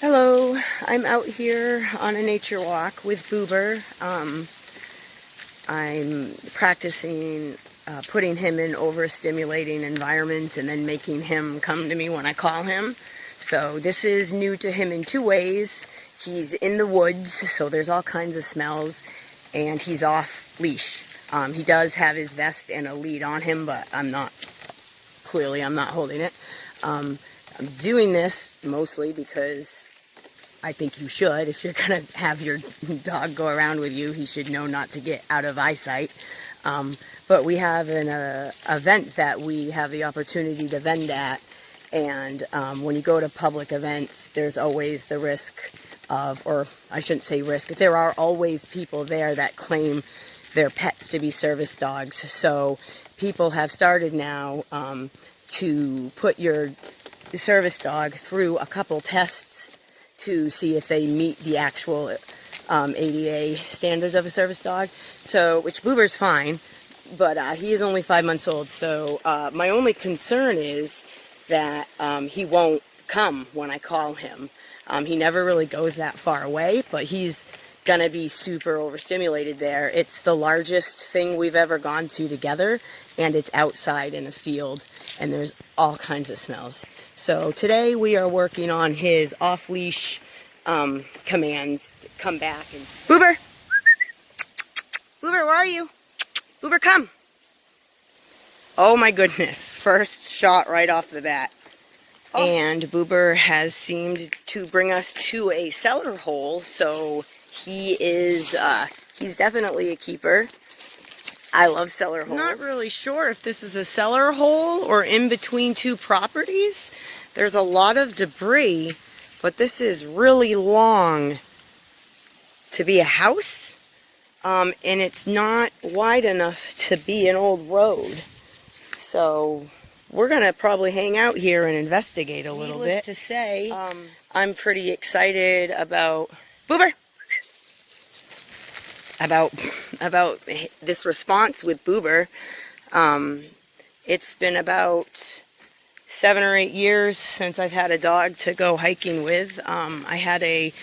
Hello, I'm out here on a nature walk with Boober. I'm practicing putting him in overstimulating environments and then making him come to me when I call him. So this is new to him in two ways. He's in the woods, so there's all kinds of smells, and he's off leash. He does have his vest and a lead on him, but I'm not holding it. I'm doing this mostly because I think you should. If you're going to have your dog go around with you, he should know not to get out of eyesight. But we have an event that we have the opportunity to vend at. And when you go to public events, there's always the risk of, or I shouldn't say risk, there are always people there that claim their pets to be service dogs. So people have started now to put your service dog through a couple tests to see if they meet the actual ADA standards of a service dog. So, which Boober's fine, but he is only 5 months old. So my only concern is that he won't come when I call him. He never really goes that far away, but he's gonna be super overstimulated there. It's the largest thing we've ever gone to together, and it's outside in a field, and there's all kinds of smells. So today we are working on his off-leash commands to come back and... Boober! Boober, where are you? Boober, come! Oh my goodness, first shot right off the bat. Oh. And Boober has seemed to bring us to a cellar hole, so he is, he's definitely a keeper. I love cellar holes. I'm not really sure if this is a cellar hole or in between two properties. There's a lot of debris, but this is really long to be a house, and it's not wide enough to be an old road. So we're going to probably hang out here and investigate a little bit. Needless to say, I'm pretty excited about... Boober! About this response with Boober. It's been about 7 or 8 years since I've had a dog to go hiking with. I had a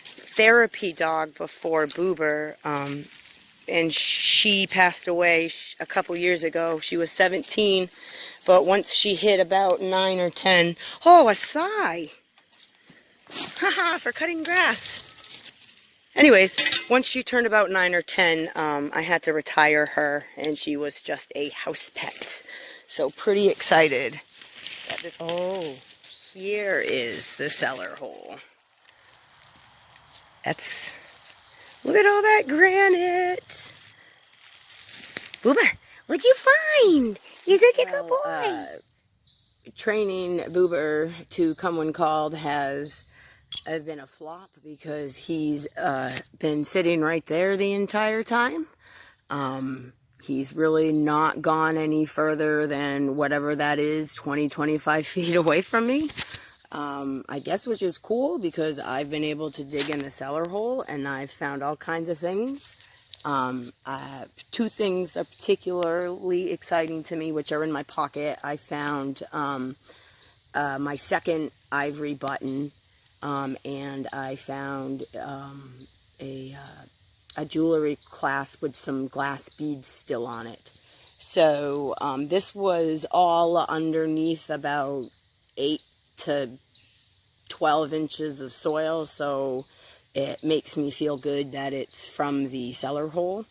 therapy dog before Boober, and she passed away a couple years ago. She was 17, but once she hit about 9 or 10, oh, a sigh! Haha, for cutting grass. Anyways, once she turned about 9 or 10, I had to retire her, and she was just a house pet. So pretty excited. Oh, here is the cellar hole. That's... Look at all that granite. Boober, what'd you find? You're such a good boy. Training Boober to come when called has been a flop because he's been sitting right there the entire time. He's really not gone any further than whatever that is, 20-25 feet away from me. I guess, which is cool because I've been able to dig in the cellar hole and I've found all kinds of things. Two things are particularly exciting to me, which are in my pocket. I found my second ivory button, and I found a jewelry clasp with some glass beads still on it. So this was all underneath about 8 to 12 inches of soil, so it makes me feel good that it's from the cellar hole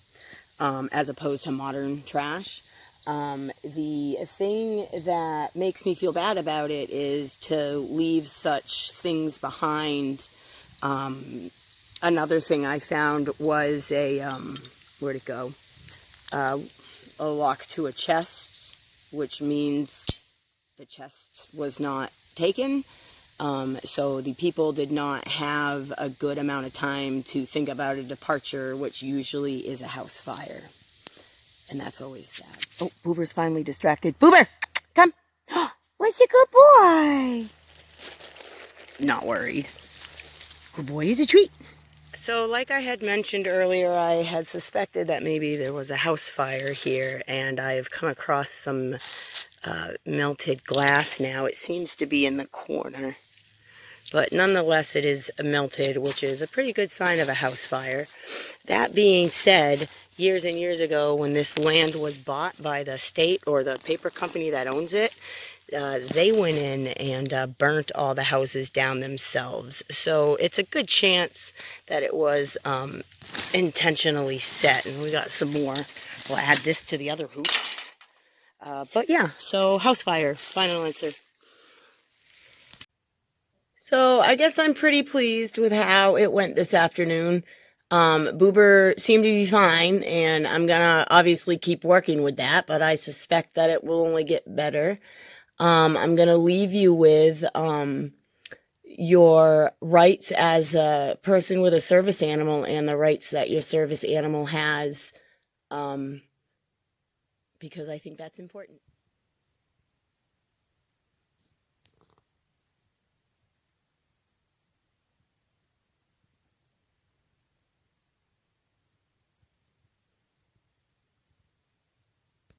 as opposed to modern trash. The thing that makes me feel bad about it is to leave such things behind. Another thing I found was a, where'd it go? A lock to a chest, which means the chest was not taken. So the people did not have a good amount of time to think about a departure, which usually is a house fire. And that's always sad. Oh, Boober's finally distracted. Boober, come. What's a good boy? Not worried. Good boy is a treat. So like I had mentioned earlier, I had suspected that maybe there was a house fire here, and I have come across some melted glass now. It seems to be in the corner. but nonetheless it is melted, which is a pretty good sign of a house fire. That being said, years and years ago when this land was bought by the state or the paper company that owns it, they went in and burnt all the houses down themselves. So it's a good chance that it was intentionally set. And we got some more. We'll add this to the other hoops. But yeah, so house fire, final answer. So I guess I'm pretty pleased with how it went this afternoon. Boober seemed to be fine, and I'm gonna obviously keep working with that, but I suspect that it will only get better. I'm going to leave you with your rights as a person with a service animal and the rights that your service animal has, because I think that's important.